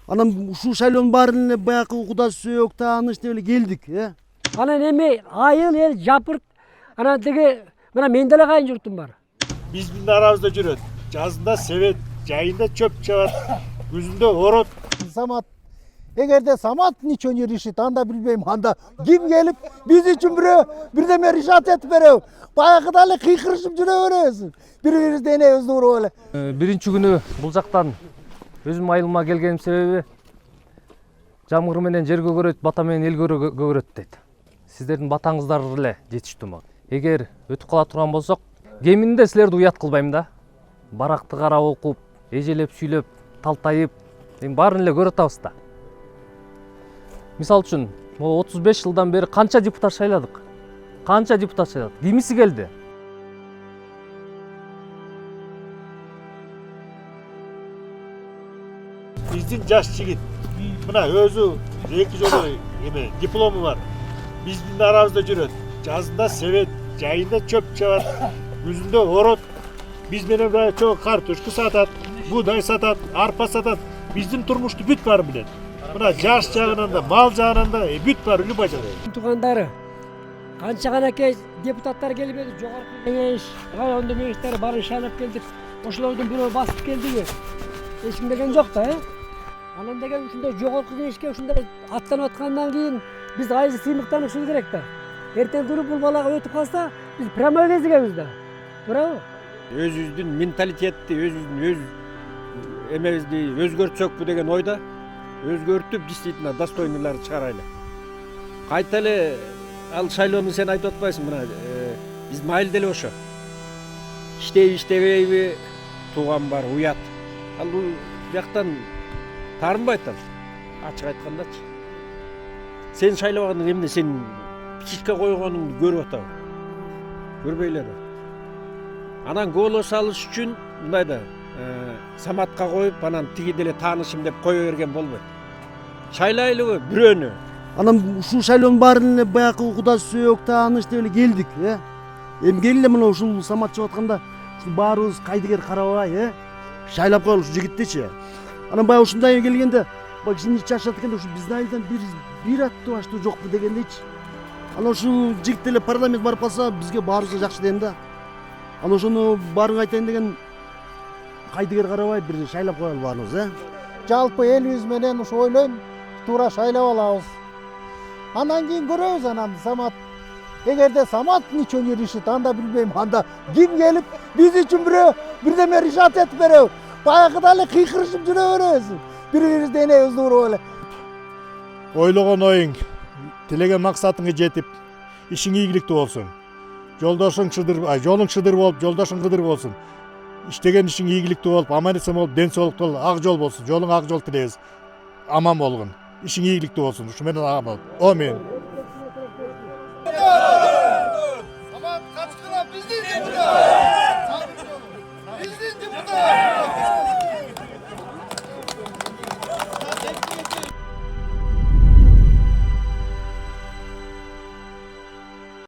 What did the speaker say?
Анан ушул шайлоонун баарына эле баягы куда сөөк тааныш деп эле келдик, Анан эми айыл эл жапырт. Анан деги мына мен деле кайын журтум бар. Биздин арабызда жүрөт. Жазында себет, жайында чөп чабат, күзүндө орот. Самат. Эгерде Самат ничего не решит, анда билбейм, анда ким келип биз үчүн бирдеме решать этип береби. Баягыда эле кыйкырышып жүрө беребиз. Бири-бирибизди энебизди уруп эле. Биринчи күнү бул жактан өзүм айылыма келгеним себеби жамгыр менен жер көгөрөт, бата менен эл көгөрөт дейт. Сиздердин батаңыздар эле жетиштүү мага. Эгер өтүп кала турган болсок, кеминде силерди уят кылбайм да. Баракты карап окуп, эжелеп сүйлөп, талтайып, эми баарын эле көрүп атабыз да. Мисал үчүн, 35 жылдан бери канча депутат шайладык? Канча депутат шайладык? Кимиси келди? Биздин жаш жигит мына өзү эки жолу эме диплому бар. Биздин арабызда жүрөт. Жазында себет, жайында чөп чабат, күзүндө орот. Биз менен чоң картошка сатат, буудай сатат, арпа сатат. Биздин турмушту бүт баары билет. Мына жаш жагынан да, мал жагынан да бүт баары любой жагы. Туугандары канча канакей депутаттар келип edi, жогорку кеңеш, райондун кеңештери баарын шайлап келдик. Ошолордун бирөө басып келдиби? Эч ким деген жок да, Анан деген ушундай жогорку кеңешке ушундай аттанып аткандан кийин биз айыл сыймыктанышыбыз керек да. Эртең туруп бул балага өтүп калса, биз прямой кезигебиз да. Туурабы? Өзүбүздүн менталитетти, өзүбүздүн эмебизди өзгөртсөкпү деген ойда өзгөртүп, действительно достойныйларды чыгарайлы. Кайта эле ал шайлоону сен айтып атпайсың, мына биздин айыл деле ошо. Иштейби, иштебейби тууган бар, уят. Ал бул жактан таарынбайт ал. Ачык айткандачы. Сен шайлабагандын эмне, сен пичка койгонуңду көрүп атабы? Көрбөйлөр. Анан голос алыш үчүн мындай да Саматка коюп, анан тиги деле таанышым деп кое берген болбойт. Шайлайлыбы бирөөнү. Анан ушул шайлоонун баарына эле баягы куда сөөк тааныш деп эле келдик, Эми келе мына ушул Самат чыгып атканда ушул баарыбыз кайдыгер карабай, шайлап коелу ушул жигиттичи. Анан баягы ушундай келгенде, баягы кичине чачат экенде ушу биздин айылдан бир аттуу баштуу жокпу дегендейчи. Анан ушул жигит деле парламент барып калса, бизге баарыбызга жакшы дейм да. Анан ошону баарын айтайын деген кайдыгер карабай бир шайлап коелу баарыбыз, Жалпы элибиз менен ушу ойлойм, туура шайлап алабыз. Андан кийин көрөбүз анан Самат. Эгерде Самат ничего не решит, анда билбейм, анда ким келип биз үчүн бирдеме решать этип береби. Баягыда эле кыйкырышып жүрө беребиз. Бири-бирибизди энебизди уруп эле. Ойлогон оюң, тилеген максатыңа жетип, ишиң ийгиликтүү болсун. Жолдошуң жолуң шыдыр болуп, жолдошуң кыдыр болсун. Иштеген ишиң ийгиликтүү болуп, аман-эсен болуп, ден соолуктуу ак жол болсун. Жолуң ак жол тилейбиз. Аман болгун. Ишиң ийгиликтүү болсун. Ушу менен аман. Амин.